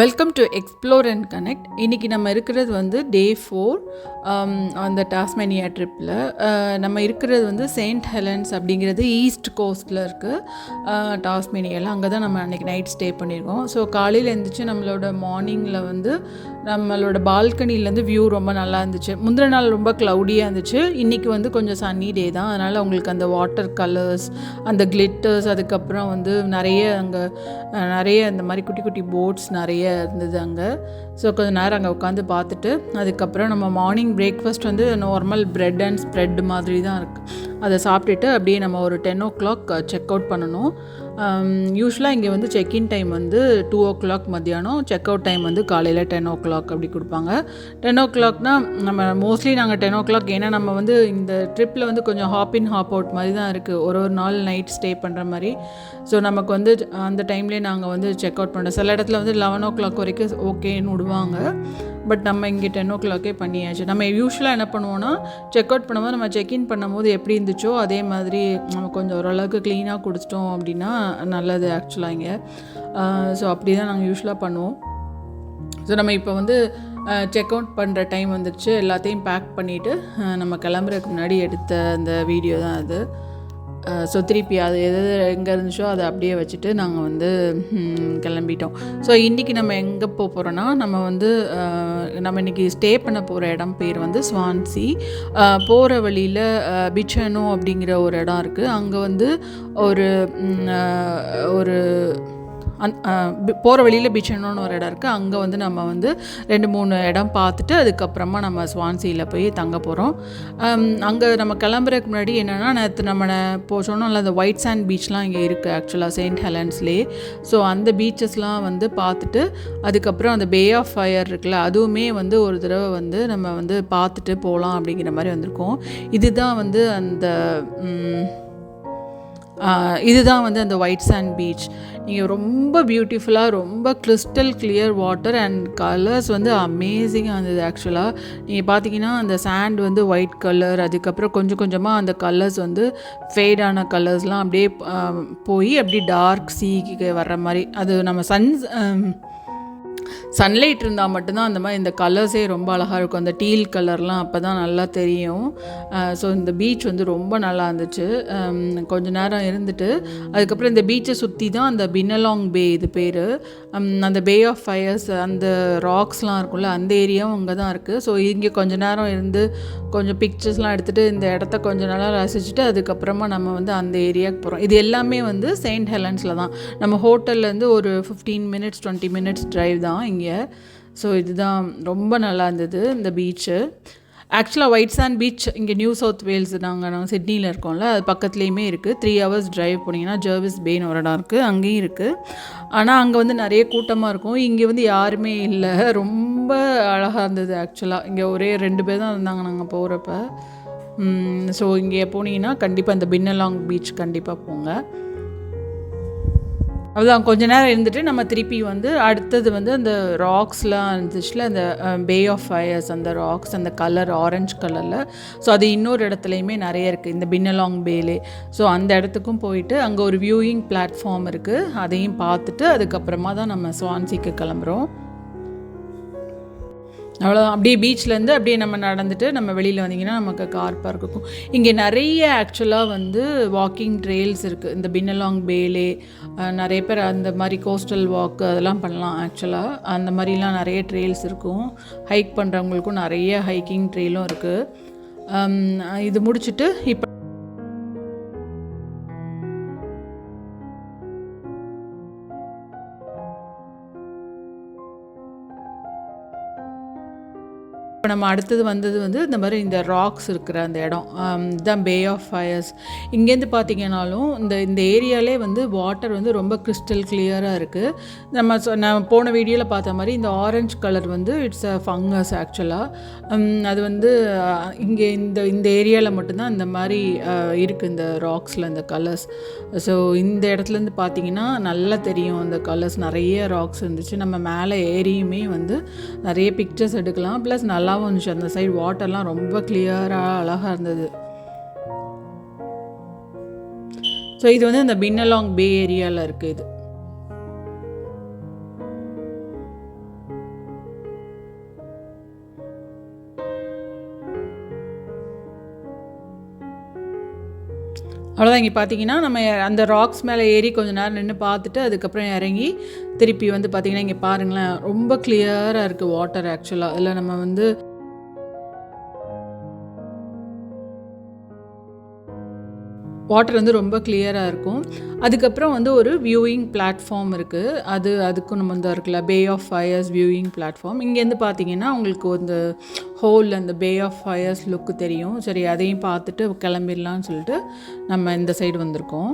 Welcome to explore and connect. இன்றைக்கி நம்ம இருக்கிறது வந்து டே 4 அந்த டாஸ்மேனியா ட்ரிப்பில். நம்ம இருக்கிறது வந்து செயின்ட் ஹெலன்ஸ் அப்படிங்கிறது ஈஸ்ட் கோஸ்ட்டில் இருக்குது டாஸ்மேனியாவில். அங்கே தான் நம்ம அன்றைக்கி நைட் ஸ்டே பண்ணியிருக்கோம். ஸோ காலையில் எழுந்திரிச்சு நம்மளோட மார்னிங்கில் வந்து நம்மளோட பால்கனிலேருந்து வியூ ரொம்ப நல்லா இருந்துச்சு. முந்தின நாள் ரொம்ப க்ளவுடியாக இருந்துச்சு. இன்றைக்கி வந்து கொஞ்சம் சன்னி டே தான். அதனால் உங்களுக்கு அந்த வாட்டர் கலர்ஸ், அந்த கிளிட்டர்ஸ், அதுக்கப்புறம் வந்து நிறைய அந்த மாதிரி குட்டி குட்டி போட்ஸ் நிறைய இருந்தது அங்கே. ஸோ கொஞ்சம் நேரம் அங்கே உட்காந்து பார்த்துட்டு அதுக்கப்புறம் நம்ம மார்னிங் பிரேக்ஃபாஸ்ட் வந்து நார்மல் பிரெட் அண்ட் ஸ்ப்ரெட் மாதிரி தான் இருக்குது. அதை சாப்பிட்டுட்டு அப்படியே நம்ம ஒரு 10 o'clock செக் அவுட் பண்ணணும். யூஸ்வலாக இங்கே வந்து செக்இன் டைம் வந்து 2 o'clock மத்தியானம், செக் அவுட் டைம் வந்து காலையில் 10 o'clock அப்படி கொடுப்பாங்க. 10 o'clockனா நம்ம மோஸ்ட்லி நாங்கள் 10 o'clock, ஏன்னா நம்ம வந்து இந்த ட்ரிப்பில் வந்து கொஞ்சம் ஹாப் இன் ஹாப் அவுட் மாதிரி தான் இருக்குது, ஒரு நாள் நைட் ஸ்டே பண்ணுற மாதிரி. ஸோ நமக்கு வந்து அந்த டைம்லேயே நாங்கள் வந்து செக் அவுட் பண்ணுறோம். சில இடத்துல வந்து 11 o'clock வரைக்கும் ஓகேன்னு விடுவாங்க. பட் நம்ம இங்கே 10 o'clock பண்ணியாச்சு. நம்ம யூஸ்வலாக என்ன பண்ணுவோன்னா, செக் அவுட் பண்ணும்போது நம்ம செக்இன் பண்ணும்போது எப்படி இருந்துச்சோ அதே மாதிரி நம்ம கொஞ்சம் ஓரளவுக்கு க்ளீனாக கொடுத்துட்டோம் அப்படின்னா நல்லது ஆக்சுவலாக இங்கே. ஸோ அப்படி தான் நாங்கள் யூஸ்வலாக பண்ணுவோம். ஸோ நம்ம இப்போ வந்து செக் அவுட் பண்ணுற டைம் வந்துடுச்சு. எல்லாத்தையும் பேக் பண்ணிவிட்டு நம்ம கிளம்புறதுக்கு முன்னாடி எடுத்த அந்த வீடியோ தான் அது. ஸோ திருப்பி அது எங்கே இருந்துச்சோ அதை அப்படியே வச்சுட்டு நாங்கள் வந்து கிளம்பிட்டோம். ஸோ இன்றைக்கி நம்ம எங்கே போகிறோன்னா, நம்ம இன்றைக்கி ஸ்டே பண்ண போகிற இடம் பேர் வந்து ஸ்வான்சி. போகிற வழியில் பிச்சனோ அப்படிங்கிற ஒரு இடம் இருக்குது. அங்கே வந்து ஒரு போகிற வழியில் பிச்சனோன்னு ஒரு இடம் இருக்குது. அங்கே வந்து நம்ம வந்து 2-3 இடம் பார்த்துட்டு அதுக்கப்புறமா நம்ம ஸ்வான்சியில் போய் தங்க போகிறோம். அங்கே நம்ம கிளம்புறதுக்கு முன்னாடி என்னென்னா, நேற்று நம்ம சொன்னோம்ல அந்த ஒயிட் சாண்ட் பீச்லாம் இங்கே இருக்குது ஆக்சுவலாக செயின்ட் ஹெலன்ஸ்லேயே. ஸோ அந்த பீச்சஸ்லாம் வந்து பார்த்துட்டு அதுக்கப்புறம் அந்த பே ஆஃப் ஃபயர் இருக்குல்ல, அதுவுமே வந்து ஒரு தடவை வந்து நம்ம வந்து பார்த்துட்டு போகலாம் அப்படிங்கிற மாதிரி வந்திருக்கோம். இதுதான் வந்து அந்த ஒயிட் சாண்ட் பீச். நீங்கள் ரொம்ப பியூட்டிஃபுல்லாக, ரொம்ப crystal clear water and colours வந்து அமேசிங்காக இருந்தது ஆக்சுவலாக. நீங்கள் பார்த்தீங்கன்னா அந்த சாண்ட் வந்து ஒயிட் கலர், அதுக்கப்புறம் கொஞ்சம் கொஞ்சமாக அந்த கலர்ஸ் வந்து ஃபேடான கலர்ஸ்லாம் அப்படியே போய் அப்படியே டார்க் சீக்கு வர்ற மாதிரி. அது நம்ம சன்லைட் இருந்தால் மட்டும்தான் அந்த மாதிரி இந்த கலர்ஸே ரொம்ப அழகாக இருக்கும். அந்த டீல் கலர்லாம் அப்போ தான் நல்லா தெரியும். ஸோ இந்த பீச் வந்து ரொம்ப நல்லா இருந்துச்சு. கொஞ்சம் நேரம் இருந்துட்டு அதுக்கப்புறம் இந்த பீச்சை சுற்றி தான் அந்த பின்னலாங் பே, இது பேர். அந்த பே ஆஃப் ஃபயர்ஸ், அந்த ராக்ஸ்லாம் இருக்கும்ல, அந்த ஏரியாவும் அங்கே தான் இருக்குது. ஸோ இங்கே கொஞ்சம் நேரம் இருந்து கொஞ்சம் பிக்சர்ஸ்லாம் எடுத்துகிட்டு இந்த இடத்த கொஞ்சம் நல்லா ரசிச்சுட்டு அதுக்கப்புறமா நம்ம வந்து அந்த ஏரியாவுக்கு போகிறோம். இது எல்லாமே வந்து செயின்ட் ஹெலன்ஸில் தான். நம்ம ஹோட்டல்லேருந்து ஒரு 15 minutes 20 minutes ட்ரைவ் தான் இங்கே. ஸோ இதுதான் ரொம்ப நல்லா இருந்தது இந்த பீச்சு. ஆக்சுவலாக ஒயிட் சாண்ட் பீச் இங்கே நியூ சவுத் வேல்ஸ், நாங்கள் சிட்னியில் இருக்கோம்ல, அது பக்கத்துலேயுமே இருக்குது. 3 hours ட்ரைவ் போனீங்கன்னா ஜெர்விஸ் பேன்னு ஒரு இடம் இருக்குது, அங்கேயும் இருக்குது. ஆனால் அங்கே வந்து நிறைய கூட்டமாக இருக்கும். இங்கே வந்து யாருமே இல்லை. ரொம்ப அழகாக இருந்தது ஆக்சுவலாக. இங்கே ஒரே 2 பேர் தான் இருந்தாங்க நாங்கள் போகிறப்ப. ஸோ இங்கே போனீங்கன்னா கண்டிப்பாக இந்த பின்னலாங் பீச் கண்டிப்பாக போங்க. அதுதான் கொஞ்ச நேரம் இருந்துட்டு நம்ம திருப்பி வந்து அடுத்தது வந்து அந்த ராக்ஸ்லாம் இருந்துச்சுல, அந்த பே ஆஃப் ஃபயர்ஸ், அந்த ராக்ஸ் அந்த கலர் ஆரஞ்சு கலரில். ஸோ அது இன்னொரு இடத்துலையுமே நிறைய இருக்குது இந்த பின்னலாங் பேலே. ஸோ அந்த இடத்துக்கும் போயிட்டு அங்கே ஒரு வியூயிங் பிளாட்ஃபார்ம் இருக்குது, அதையும் பார்த்துட்டு அதுக்கப்புறமா தான் நம்ம ஸ்வான்சிக்கு கிளம்புறோம். அவ்வளோதான். அப்படியே பீச்லேருந்து அப்படியே நம்ம நடந்துட்டு நம்ம வெளியில் வந்தீங்கன்னா நமக்கு கார் பார்க் இருக்கும். இங்கே நிறைய ஆக்சுவலாக வந்து வாக்கிங் ட்ரெயில்ஸ் இருக்குது இந்த பின்னலாங் பேலே. நிறைய பேர் அந்த மாதிரி கோஸ்டல் வாக்கு அதெல்லாம் பண்ணலாம் ஆக்சுவலாக. அந்த மாதிரிலாம் நிறைய ட்ரெயில்ஸ் இருக்கும். ஹைக் பண்ணுறவங்களுக்கும் நிறைய ஹைக்கிங் ட்ரெயிலும் இருக்குது. இது முடிச்சுட்டு இப்போ நம்ம அடுத்தது வந்தது வந்து இந்த மாதிரி இந்த ராக்ஸ் இருக்கிற அந்த இடம், இதுதான் பே ஆஃப் ஃபயர்ஸ். இங்கேருந்து பார்த்தீங்கன்னாலும் இந்த ஏரியாலே வந்து வாட்டர் வந்து ரொம்ப கிறிஸ்டல் கிளியராக இருக்குது. நம்ம போன வீடியோவில் பார்த்த மாதிரி இந்த ஆரஞ்சு கலர் வந்து இட்ஸ் அ ஃபங்கஸ் ஆக்சுவலாக. அது வந்து இங்கே இந்த ஏரியாவில் மட்டும்தான் இந்த மாதிரி இருக்குது, இந்த ராக்ஸில் இந்த கலர்ஸ். ஸோ இந்த இடத்துலேருந்து பார்த்தீங்கன்னா நல்லா தெரியும் அந்த கலர்ஸ். நிறைய ராக்ஸ் இருந்துச்சு. நம்ம மேலே ஏரியுமே வந்து நிறைய பிக்சர்ஸ் எடுக்கலாம். ப்ளஸ் நல்லாவும் இருந்துச்சு. அந்த சைடு வாட்டர்லாம் ரொம்ப கிளியராக அழகாக இருந்தது. ஸோ இது வந்து இந்த பின்னலாங் பே ஏரியாவில் இருக்குது இது. அவ்வளோதான். இங்கே பார்த்தீங்கன்னா நம்ம அந்த ராக்ஸ் மேலே ஏறி கொஞ்சம் நேரம் நின்று பார்த்துட்டு அதுக்கப்புறம் இறங்கி திருப்பி வந்து பார்த்திங்கன்னா இங்கே பாருங்களேன், ரொம்ப கிளியராக இருக்குது வாட்டர். ஆக்சுவலாக அதில் நம்ம வந்து வாட்டர் வந்து ரொம்ப கிளியராக இருக்கும். அதுக்கப்புறம் வந்து ஒரு வியூயிங் பிளாட்ஃபார்ம் இருக்குது. அதுக்கும் நம்ம வந்து இருக்குல்ல, bay of fires viewing platform. இங்கேருந்து பார்த்தீங்கன்னா உங்களுக்கு அந்த ஹோல் அந்த பே ஆஃப் ஃபயர்ஸ் லுக்கு தெரியும். சரி, அதையும் பார்த்துட்டு கிளம்பிடலான்னு சொல்லிட்டு நம்ம இந்த சைடு வந்திருக்கோம்.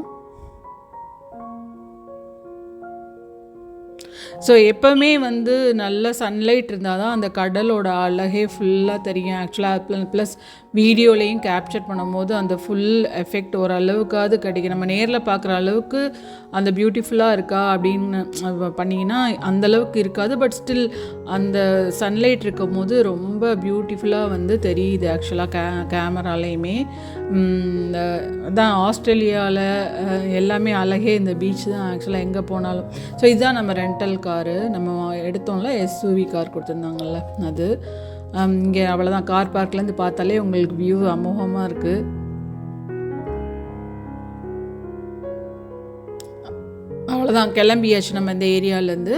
ஸோ எப்போவுமே வந்து நல்ல சன்லைட் இருந்தால் தான் அந்த கடலோட அழகே ஃபுல்லாக தெரியும். ஆக்சுவலாக ப்ளஸ் வீடியோலையும் கேப்சர் பண்ணும்போது அந்த ஃபுல் எஃபெக்ட் ஓரளவுக்காவது கிடைக்கும். நம்ம நேரில் பார்க்குற அளவுக்கு அந்த பியூட்டிஃபுல்லாக இருக்கா அப்படின்னு பண்ணிங்கன்னா அந்தளவுக்கு இருக்காது. பட் ஸ்டில் அந்த சன்லைட் இருக்கும் போது ரொம்ப பியூட்டிஃபுல்லாக வந்து தெரியுது ஆக்சுவலாக கேமராலேயுமே. அதான் ஆஸ்திரேலியாவில் எல்லாமே அழகே இந்த பீச் தான் ஆக்சுவலாக எங்கே போனாலும். ஸோ இதுதான் நம்ம ரெண்டல் காரு நம்ம எடுத்தோம்ல, எஸ்யூவி கார் கொடுத்துருந்தாங்கல்ல அது. இங்கே அவ்வளோதான், கார் பார்க்லேருந்து பார்த்தாலே உங்களுக்கு வியூ அமோகமாக இருக்குது. அவ்வளோதான், கிளம்பியாச்சு நம்ம இந்த ஏரியாவிலேருந்து.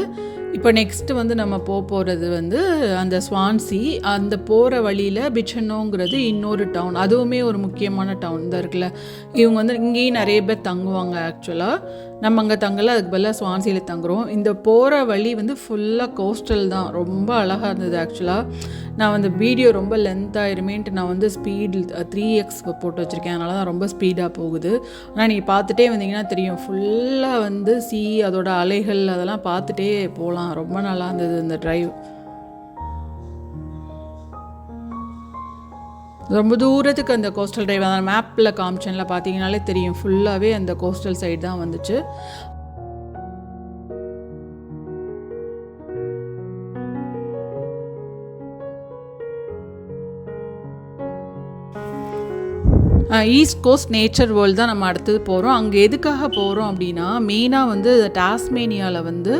இப்போ நெக்ஸ்ட்டு வந்து நம்ம போகிறது வந்து அந்த ஸ்வான்சி. அந்த போகிற வழியில் பிச்சனோங்கிறது இன்னொரு டவுன், அதுவுமே ஒரு முக்கியமான டவுன் தான் இருக்குல்ல. இவங்க வந்து இங்கேயும் நிறைய பேர் தங்குவாங்க. ஆக்சுவலாக நம்ம அங்கே தங்கலை, அதுக்கு பதிலாக ஸ்வான்சியில் தங்குறோம். இந்த போகிற வழி வந்து ஃபுல்லாக கோஸ்டல் தான், ரொம்ப அழகாக இருந்தது. ஆக்சுவலாக நான் வந்து வீடியோ ரொம்ப லென்த் ஆயிருமேன்ட்டு நான் வந்து ஸ்பீட் 3x போட்டு வச்சுருக்கேன், அதனால தான் ரொம்ப ஸ்பீடாக போகுது. ஆனால் நீங்கள் பார்த்துட்டே வந்தீங்கன்னா தெரியும், ஃபுல்லாக வந்து அதோட அலைகள் அதெல்லாம் பார்த்துட்டே போகலாம். ரொம்ப நல்லா இருந்தது இந்த டிரைவ். ரொம்ப தூரத்துக்கு அந்த கோஸ்டல் டிரைவ் அந்த மேப்பில் காமிச்சனில் பார்த்தீங்கனாலே தெரியும், ஃபுல்லாகவே அந்த கோஸ்டல் சைடு தான் வந்துச்சு. ஈஸ்ட் கோஸ்ட் நேச்சர் வேர்ல்டு தான் நம்ம அடுத்தது போகிறோம். அங்கே எதுக்காக போகிறோம் அப்படின்னா, மெயினாக வந்து டாஸ்மேனியாவில் வந்து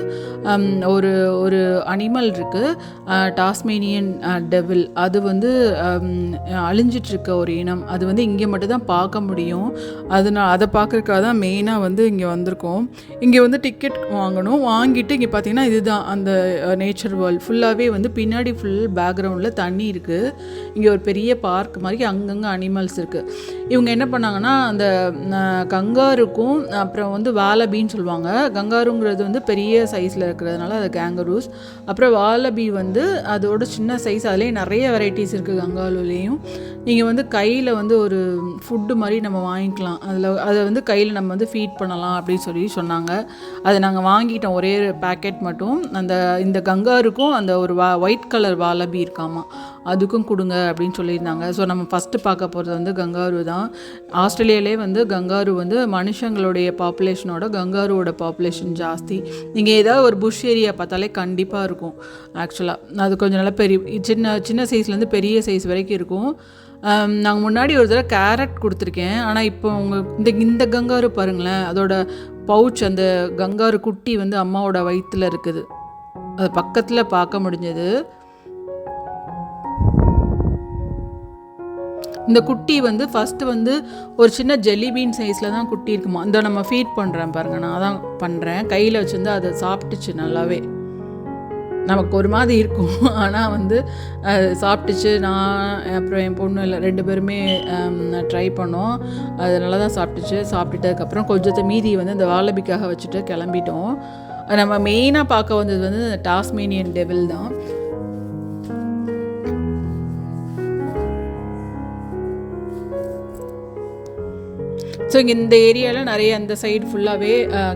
ஒரு ஒரு அனிமல் இருக்குது, டாஸ்மேனியன் டெவில். அது வந்து அழிஞ்சிட்ருக்க ஒரு இனம். அது வந்து இங்கே மட்டும்தான் பார்க்க முடியும். அதை பார்க்குறதுக்காக தான் மெயினாக வந்து இங்கே வந்திருக்கோம். இங்கே வந்து டிக்கெட் வாங்கணும். வாங்கிட்டு இங்கே பார்த்தீங்கன்னா இதுதான் அந்த நேச்சர் வேர்ல்டு. ஃபுல்லாகவே வந்து பின்னாடி ஃபுல் பேக்ரவுண்டில் தண்ணி இருக்குது. இங்கே ஒரு பெரிய பார்க் மாதிரி அங்கங்கே அனிமல்ஸ் இருக்குது. இவங்க என்ன பண்ணாங்கன்னா, அந்த கங்காருக்கும் அப்புறம் வந்து வாலபின்னு சொல்லுவாங்க. கங்காருங்கிறது வந்து பெரிய சைஸில் இருக்கிறதுனால அது கேங்கரூஸ். அப்புறம் வாலபி வந்து அதோட சின்ன சைஸ். அதுலேயே நிறைய வெரைட்டிஸ் இருக்குது கங்காருலேயும். நீங்கள் வந்து கையில் வந்து ஒரு ஃபுட்டு மாதிரி நம்ம வாங்கிக்கலாம். அதை வந்து கையில் நம்ம வந்து ஃபீட் பண்ணலாம் அப்படின்னு சொன்னாங்க. அதை நாங்கள் வாங்கிட்டோம், ஒரே பேக்கெட் மட்டும். இந்த கங்காருக்கும் அந்த ஒரு ஒயிட் கலர் வாலபி இருக்காமா, அதுக்கும் கொடுங்க அப்படின்னு சொல்லியிருந்தாங்க. ஸோ நம்ம ஃபஸ்ட்டு பார்க்க போகிறது வந்து கங்காரு தான். ஆஸ்திரேலியாவிலே வந்து கங்காரு வந்து மனுஷங்களுடைய பாப்புலேஷனோட கங்காருவோட பாப்புலேஷன் ஜாஸ்தி. நீங்கள் ஏதாவது ஒரு புஷ் ஏரியா பார்த்தாலே கண்டிப்பாக இருக்கும். ஆக்சுவலாக அது கொஞ்சம் நல்லா சின்ன சைஸ்லேருந்து பெரிய சைஸ் வரைக்கும் இருக்கும். நாங்கள் முன்னாடி ஒரு தடவை கேரட் கொடுத்துருக்கேன். ஆனால் இப்போ இந்த கங்காரு பாருங்களேன், அதோட பவுச், அந்த கங்காரு குட்டி வந்து அம்மாவோட வயிற்றில் இருக்குது. அது பக்கத்தில் பார்க்க முடிஞ்சது. இந்த குட்டி வந்து ஃபஸ்ட்டு வந்து ஒரு சின்ன ஜெல்லிபீன் சைஸில் தான் குட்டி இருக்குமா. இந்த நம்ம ஃபீட் பண்ணுறேன் பாருங்கள், நான் தான் பண்ணுறேன். கையில் வச்சுருந்து அதை சாப்பிட்டுச்சு நல்லாவே. நமக்கு ஒரு மாதிரி இருக்கும், ஆனால் வந்து சாப்பிட்டுச்சு. நான் அப்புறம் என் பொண்ணு இல்லை 2 பேருமே ட்ரை பண்ணோம். அது நல்லா தான் சாப்பிட்டுச்சு. சாப்பிட்டுட்டதுக்கப்புறம் கொஞ்சத்தை மீதி வந்து அந்த வாலபிக்காக வச்சுட்டு கிளம்பிட்டோம். நம்ம மெயினாக பார்க்க வந்தது வந்து டாஸ்மேனியன் டெவில் தான். ஸோ இங்கே இந்த ஏரியாவில் நிறைய அந்த சைடு ஃபுல்லாகவே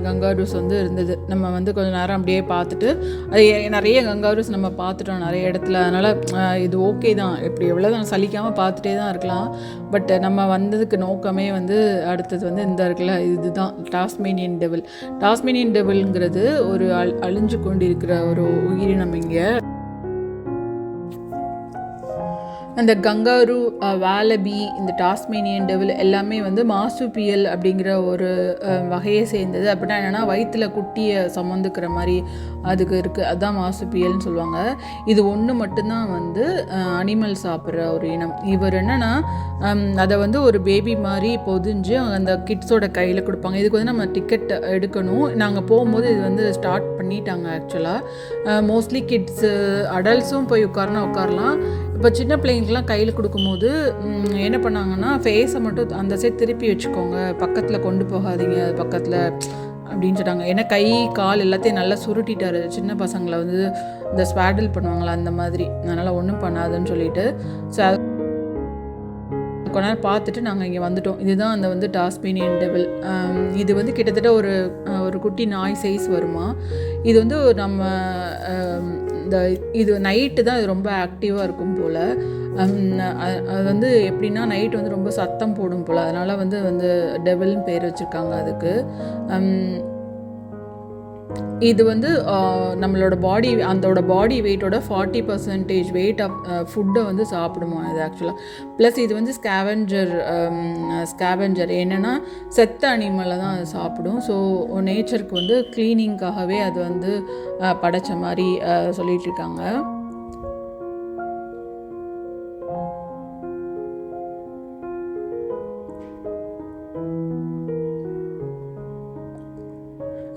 கங்காரூஸ் வந்து இருந்தது. நம்ம வந்து கொஞ்சம் நேரம் அப்படியே பார்த்துட்டு, அது நிறைய கங்காரூஸ் நம்ம பார்த்துட்டோம் நிறைய இடத்துல. அதனால் இது ஓகே தான், எப்படி எவ்வளோ தான் சலிக்காமல் பார்த்துட்டே தான் இருக்கலாம். பட் நம்ம வந்ததுக்கு நோக்கமே வந்து அடுத்தது வந்து இந்த இருக்குல்ல, இதுதான் டாஸ்மேனியன் டெவில். டாஸ்மேனியன் டெவில்ங்கிறது ஒரு அழிஞ்சு கொண்டிருக்கிற ஒரு உயிரினம். இங்கே அந்த கங்காரு, வாலபி, இந்த டாஸ்மேனியன் டெவில் எல்லாமே வந்து மார்சுபியல் அப்படிங்கிற ஒரு வகையை சேர்ந்தது. அப்படின்னா என்னென்னா வயிற்றில் குட்டியை சுமந்துக்கிற மாதிரி அதுக்கு இருக்குது, அதுதான் மார்சுபியல்னு சொல்லுவாங்க. இது ஒன்று மட்டும்தான் வந்து அனிமல் சாப்பிட்ற ஒரு இனம். இவர் என்னென்னா அதை வந்து ஒரு பேபி மாதிரி பொதிஞ்சு அந்த கிட்ஸோட கையில் கொடுப்பாங்க. இதுக்கு வந்து நம்ம டிக்கெட் எடுக்கணும். நாங்கள் போகும்போது இது வந்து ஸ்டார்ட் பண்ணிட்டாங்க ஆக்சுவலாக. மோஸ்ட்லி கிட்ஸு அடல்ட்ஸும் போய் உட்காரலாம். இப்போ சின்ன பிள்ளைங்களுக்குலாம் கையில் கொடுக்கும்போது என்ன பண்ணாங்கன்னா ஃபேஸை மட்டும் அந்த சைட் திருப்பி வச்சுக்கோங்க, பக்கத்தில் கொண்டு போகாதீங்க அது பக்கத்தில் அப்படின்னு சொன்னாங்க. ஏன்னா கை கால் எல்லாத்தையும் நல்லா சுருட்டிட்டாரு. சின்ன பசங்களை வந்து இந்த ஸ்வாடில் பண்ணுவாங்களா அந்த மாதிரி, அதனால் ஒன்றும் பண்ணாதுன்னு சொல்லிட்டு கொஞ்ச நேரம் பார்த்துட்டு நாங்கள் இங்கே வந்துட்டோம். இதுதான் அந்த வந்து டாஸ்மேனியன் டெவில். இது வந்து கிட்டத்தட்ட ஒரு குட்டி நாய் சைஸ் வருமா. இது வந்து நம்ம இது நைட்டு தான் இது ரொம்ப ஆக்டிவாக இருக்கும் போல். அது வந்து எப்படின்னா நைட்டு வந்து ரொம்ப சத்தம் போடும் போல், அதனால் வந்து டெவில்னு பேர் வச்சுருக்காங்க அதுக்கு. இது வந்து நம்மளோட அதோட பாடி வெயிட்டோட 40% வெயிட் ஆஃப் ஃபுட்டை வந்து சாப்பிடுமா இது ஆக்சுவலாக. ப்ளஸ் இது வந்து ஸ்கேவெஞ்சர் என்னென்னா செத்த அனிமலை தான் அது சாப்பிடும். ஸோ நேச்சருக்கு வந்து க்ளீனிங்காகவே அது வந்து படைச்ச மாதிரி சொல்லிகிட்டு இருக்காங்க.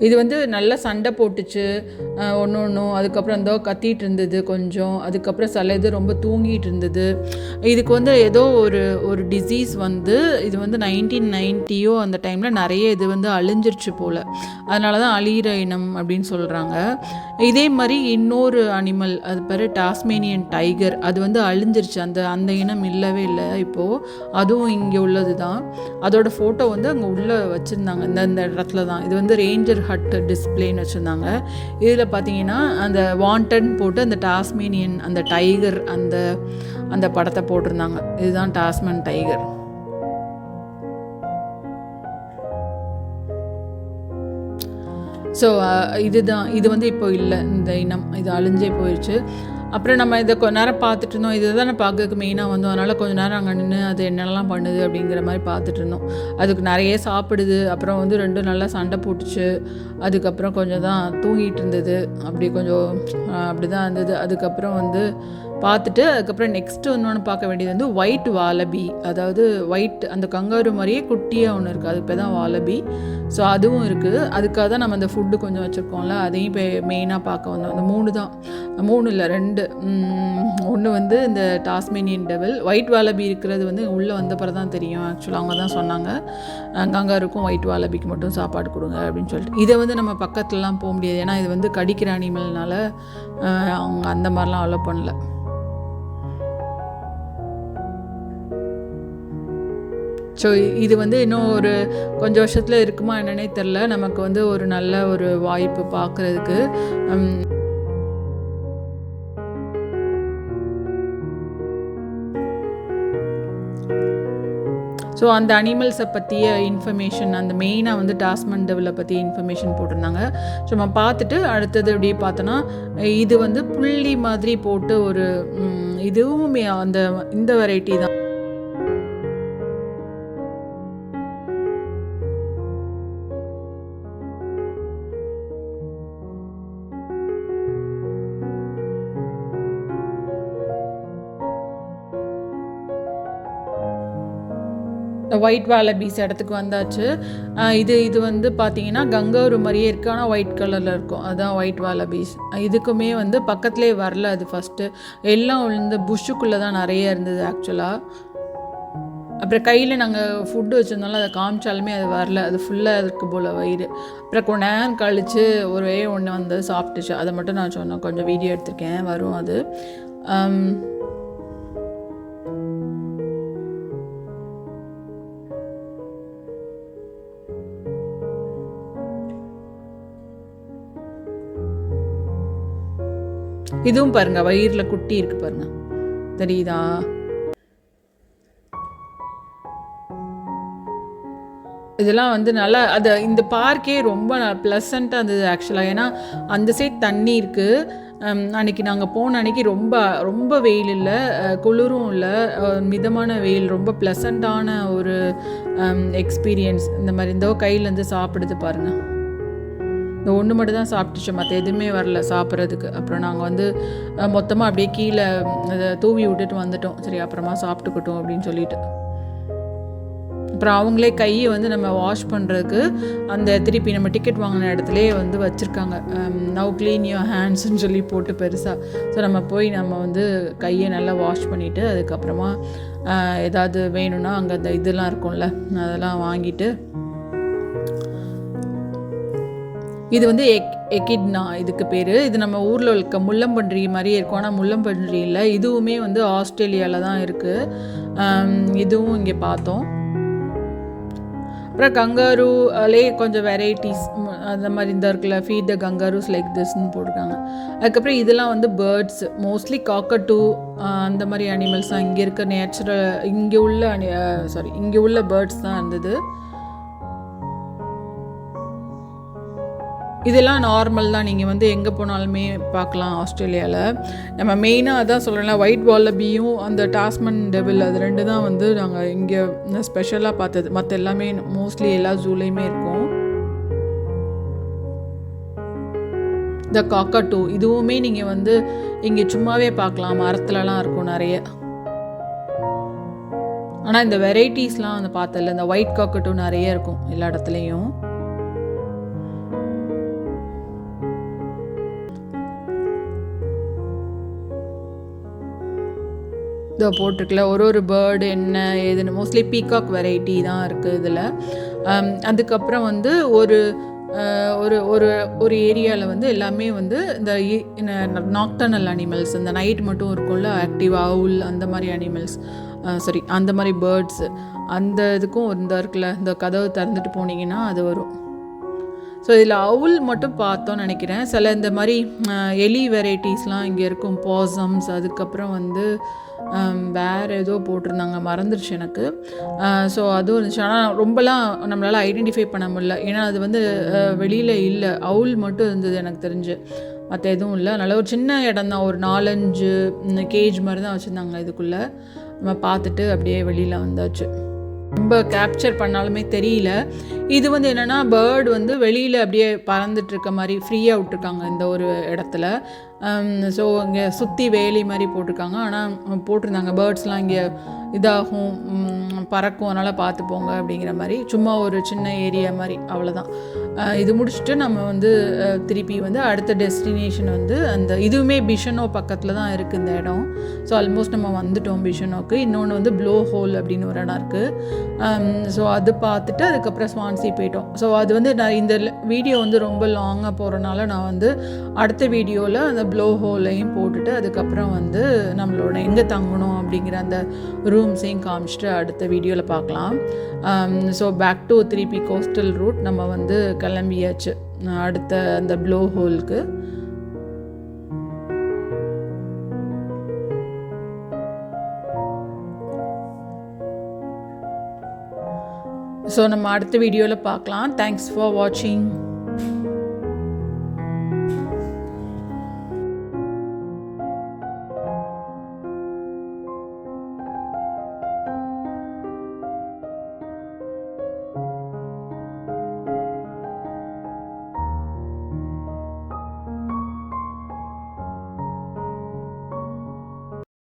இது வந்து நல்லா சண்டை போட்டுச்சு ஒன்றும். அதுக்கப்புறம் ஏதோ கத்திட்டு இருந்தது கொஞ்சம். அதுக்கப்புறம் சில இது ரொம்ப தூங்கிட்டு இருந்தது. இதுக்கு வந்து ஏதோ ஒரு டிசீஸ் வந்து இது வந்து 1990 அந்த டைமில் நிறைய இது வந்து அழிஞ்சிருச்சு போல். அதனால தான் அழிகிற இனம் அப்படின்னு சொல்கிறாங்க. இதே மாதிரி இன்னொரு அனிமல், அது பேர் டாஸ்மேனியன் டைகர். அது வந்து அழிஞ்சிருச்சு, அந்த இனம் இல்லவே இல்லை இப்போது. அதுவும் இங்கே உள்ளது தான். அதோட ஃபோட்டோ வந்து அங்கே உள்ளே வச்சுருந்தாங்க, இந்த இடத்துல தான். இது வந்து ரேஞ்சர் ஹட் டிஸ்பிளேன்னு வச்சுருந்தாங்க. இதில் பார்த்தீங்கன்னா அந்த வாண்டட் போட்டு அந்த டாஸ்மேனியன் அந்த டைகர் அந்த படத்தை போட்டிருந்தாங்க. இதுதான் டாஸ்மன் டைகர். ஸோ இது வந்து இப்போ இல்லை, இந்த இனம் இது அழிஞ்சே போயிடுச்சு. அப்புறம் நம்ம இதை கொஞ்ச நேரம் பார்த்துட்டு இருந்தோம். இதை தானே பார்க்கறதுக்கு மெயினாக வந்தோம். அதனால் கொஞ்சம் நேரம் அங்கே நின்று அது என்னெல்லாம் பண்ணுது அப்படிங்கிற மாதிரி பார்த்துட்டு இருந்தோம். அதுக்கு நிறைய சாப்பிடுது. அப்புறம் வந்து ரெண்டும் நல்லா சண்டை போட்டுச்சு. அதுக்கப்புறம் கொஞ்சம் தான் தூங்கிட்டு இருந்தது. அப்படி கொஞ்சம் அப்படி தான் இருந்தது. அதுக்கப்புறம் வந்து பார்த்துட்டு அதுக்கப்புறம் நெக்ஸ்ட்டு இன்னொன்று பார்க்க வேண்டியது வந்து ஒயிட் வாலபி. அதாவது ஒயிட் அந்த கங்காரு மாதிரியே குட்டியாக ஒன்று இருக்குது, அது இப்போ தான் வாலபி. ஸோ அதுவும் இருக்குது. அதுக்காக தான் நம்ம அந்த ஃபுட்டு கொஞ்சம் வச்சுருக்கோம்ல, அதையும் இப்போ மெயினாக பார்க்க வந்தோம். அந்த 3 தான், 3 இல்லை 2. ஒன்று வந்து இந்த டாஸ்மேனியன் டெவில். ஒயிட் வாலபி இருக்கிறது வந்து உள்ளே வந்த பிறகு தான் தெரியும். ஆக்சுவலாக அவங்க தான் சொன்னாங்க கங்காருக்கும் ஒயிட் வாலபிக்கு மட்டும் சாப்பாடு கொடுங்க அப்படின்னு சொல்லிட்டு. இதை வந்து நம்ம பக்கத்துலலாம் போக முடியாது, ஏன்னா இது வந்து கடிக்கிற அனிமல்னால அவங்க அந்த மாதிரிலாம் அலோவ் பண்ணல. ஸோ இது வந்து இன்னும் ஒரு கொஞ்சம் வருஷத்தில் இருக்குமா என்னன்னே தெரில. நமக்கு வந்து ஒரு நல்ல ஒரு வாய்ப்பு பார்க்குறதுக்கு. ஸோ அந்த அனிமல்ஸை பற்றிய இன்ஃபர்மேஷன், அந்த மெயினாக வந்து டாஸ்மன் டெவிலை பற்றி இன்ஃபர்மேஷன் போட்டிருந்தாங்க. ஸோ நம்ம பார்த்துட்டு அடுத்தது இப்படி பார்த்தோன்னா இது வந்து புள்ளி மாதிரி போட்டு ஒரு இதுவும் இந்த வெரைட்டி தான். ஒயிட் வாலபிஸ் இடத்துக்கு வந்தாச்சு. இது வந்து பார்த்தீங்கன்னா கங்காரு மாதிரியே இருக்குது, ஆனால் ஒயிட் கலரில் இருக்கும். அதுதான் ஒயிட் வாலபிஸ். இதுக்குமே வந்து பக்கத்துலேயே வரல. அது ஃபஸ்ட்டு எல்லாம் இந்த புஷ்ஷுக்குள்ளே தான் நிறைய இருந்தது ஆக்சுவலாக. அப்புறம் கையில் நாங்கள் ஃபுட்டு வச்சுருந்தோம்ல, அதை காமிச்சாலுமே அது வரல, அது ஃபுல்லாக இருக்குது போல் வயிறு. அப்புறம் கொஞ்ச நேரம் கழித்து ஒன்று வந்து சாப்பிட்டுச்சு. அதை மட்டும் நான் சொன்னேன், கொஞ்சம் வீடியோ எடுத்திருக்கேன், வரும் அது. இதுவும் பாருங்கள் வயிறில் குட்டி இருக்குது பாருங்கள், தெரியுதா? இதெல்லாம் வந்து நல்லா இந்த பார்க்கே ரொம்ப ப்ளசண்ட்டாக இருந்தது ஆக்சுவலாக. ஏன்னா அந்த சைட் தண்ணி இருக்குது, அன்றைக்கி நாங்கள் போன அன்றைக்கி ரொம்ப ரொம்ப வெயில் இல்லை, குளிரும் இல்லை, மிதமான வெயில், ரொம்ப ப்ளசண்ட்டான ஒரு எக்ஸ்பீரியன்ஸ். இந்த மாதிரி இந்த கையிலேருந்து சாப்பிடுது பாருங்கள். இந்த ஒன்று மட்டும் தான் சாப்பிட்டுச்சு, மற்ற எதுவுமே வரல சாப்பிட்றதுக்கு. அப்புறம் நாங்கள் வந்து மொத்தமாக அப்படியே கீழே அதை தூவி விட்டுட்டு வந்துட்டோம். சரி அப்புறமா சாப்பிட்டுக்கிட்டோம் அப்படின்னு சொல்லிட்டு. அப்புறம் அவங்களே கையை வந்து நம்ம வாஷ் பண்ணுறதுக்கு அந்த திருப்பி நம்ம டிக்கெட் வாங்கின இடத்துலையே வந்து வச்சுருக்காங்க, நவ் க்ளீன் யுவர் ஹேண்ட்ஸ்ன்னு சொல்லி போட்டு பெருசாக. ஸோ நம்ம போய் நம்ம வந்து கையை நல்லா வாஷ் பண்ணிவிட்டு அதுக்கப்புறமா ஏதாவது வேணும்னா அங்கே அந்த இதெல்லாம் இருக்கும்ல அதெல்லாம் வாங்கிட்டு. இது வந்து எக்கிட்னா இதுக்கு பேர். இது நம்ம ஊரில் இருக்க முள்ளம்பன்றி மாதிரியே இருக்கும், ஆனால் முள்ளம்பன்றி இல்லை. இதுவுமே வந்து ஆஸ்திரேலியாவில் தான் இருக்குது. இதுவும் இங்கே பார்த்தோம். அப்புறம் கங்காரூலே கொஞ்சம் வெரைட்டிஸ் அந்த மாதிரி இந்த இருக்குல்ல, ஃபீட் த கங்காரூஸ் லைக் திஸ்ன்னு போட்டிருக்காங்க. அதுக்கப்புறம் இதெல்லாம் வந்து பேர்ட்ஸ், மோஸ்ட்லி காக்கட்டூ அந்த மாதிரி அனிமல்ஸ் தான் இங்கே இருக்க நேச்சுரல். இங்கே உள்ள பேர்ட்ஸ் தான் இருந்தது. இதெல்லாம் நார்மல் தான், நீங்கள் வந்து எங்கே போனாலுமே பார்க்கலாம் ஆஸ்திரேலியாவில். நம்ம மெயினாக அதான் சொல்கிறேன்ல, ஒயிட் வாலபியும் அந்த டாஸ்மன் டெவில், அது ரெண்டு தான் வந்து நாங்கள் இங்கே ஸ்பெஷலாக பார்த்தது. மற்ற எல்லாமே மோஸ்ட்லி எல்லா ஜூலையுமே இருக்கும். இந்த காக்கட்டூ இதுவுமே நீங்கள் வந்து இங்கே சும்மாவே பார்க்கலாம், மரத்துலலாம் இருக்கும் நிறைய. ஆனால் இந்த வெரைட்டிஸ்லாம் வந்து பார்த்ததில்ல. இந்த ஒயிட் காக்கட்டூ நிறைய இருக்கும் எல்லா இடத்துலையும். இதை போட்டிருக்கல ஒரு பேர்டு என்ன ஏதுன்னு, மோஸ்ட்லி பீகாக் வெரைட்டி தான் இருக்குது இதில். அதுக்கப்புறம் வந்து ஒரு ஒரு ஒரு ஏரியாவில் வந்து எல்லாமே வந்து இந்த நாக்டர்னல் அனிமல்ஸ், இந்த நைட் மட்டும் இருக்கும்ல ஆக்டிவ் அவுல் அந்த மாதிரி அனிமல்ஸ், அந்த மாதிரி பேர்ட்ஸ், அந்த இதுக்கும் இந்த இருக்குல்ல, இந்த கதவு திறந்துட்டு போனீங்கன்னா அது வரும். ஸோ இதில் அவுல் மட்டும் பார்த்தோன்னு நினைக்கிறேன். சில இந்த மாதிரி எலி வெரைட்டிஸ்லாம் இங்கே இருக்கும், பாசம்ஸ். அதுக்கப்புறம் வந்து வேறு ஏதோ போட்டிருந்தாங்க, மறந்துடுச்சு எனக்கு. ஸோ அதுவும் இருந்துச்சு, ஆனால் ரொம்பலாம் நம்மளால் ஐடென்டிஃபை பண்ண முடியல, ஏன்னா அது வந்து வெளியில் இல்லை. அவுல் மட்டும் இருந்தது எனக்கு தெரிஞ்சு, மற்ற எதுவும் இல்லை. நல்ல ஒரு சின்ன இடம் தான், ஒரு 4-5 கேஜ் மாதிரி தான் வச்சுருந்தாங்க. இதுக்குள்ளே நம்ம பார்த்துட்டு அப்படியே வெளியில் வந்தாச்சு. ரொம்ப கேப்சர் பண்ணாலுமே தெரியல. இது வந்து என்னென்னா பேர்டு வந்து வெளியில் அப்படியே பறந்துட்டுருக்க மாதிரி ஃப்ரீயாக விட்ருக்காங்க இந்த ஒரு இடத்துல. ஸோ இங்கே சுற்றி வேலி மாதிரி போட்டிருக்காங்க, ஆனால் போட்டிருந்தாங்க பேர்ட்ஸ்லாம் இங்கே இதாகும், பறக்கும், அதனால் பார்த்து போங்க அப்படிங்கிற மாதிரி. சும்மா ஒரு சின்ன ஏரியா மாதிரி, அவ்வளோதான். இது முடிச்சுட்டு நம்ம வந்து திருப்பி வந்து அடுத்த டெஸ்டினேஷன் வந்து அந்த இதுவுமே பிஷனோ பக்கத்தில் தான் இருக்குது இந்த இடம். ஸோ ஆல்மோஸ்ட் நம்ம வந்துட்டோம் பிஷனோக்கு. இன்னொன்று வந்து ப்ளோ ஹோல் அப்படின்னு ஒரு இடம் இருக்குது. ஸோ அது பார்த்துட்டு அதுக்கப்புறம் ஸ்வான்சி போயிட்டோம். ஸோ அது வந்து நான் இந்த வீடியோ வந்து ரொம்ப லாங்காக போகிறனால நான் வந்து அடுத்த வீடியோவில் அந்த ப்ளோ ஹோலையும் போட்டுட்டு அதுக்கப்புறம் வந்து நம்மளோட எங்கே தங்கணும் அப்படிங்கிற அந்த ரூம்ஸையும் காமிச்சிட்டு அடுத்த வீடியோவில் பார்க்கலாம். So back to 3P coastal route நம்ம வந்து கிளம்பியாச்சு அடுத்த அந்த ப்ளோ ஹோலுக்கு. ஸோ நம்ம அடுத்த வீடியோவில் பார்க்கலாம். தேங்க்ஸ் ஃபார் வாட்சிங்.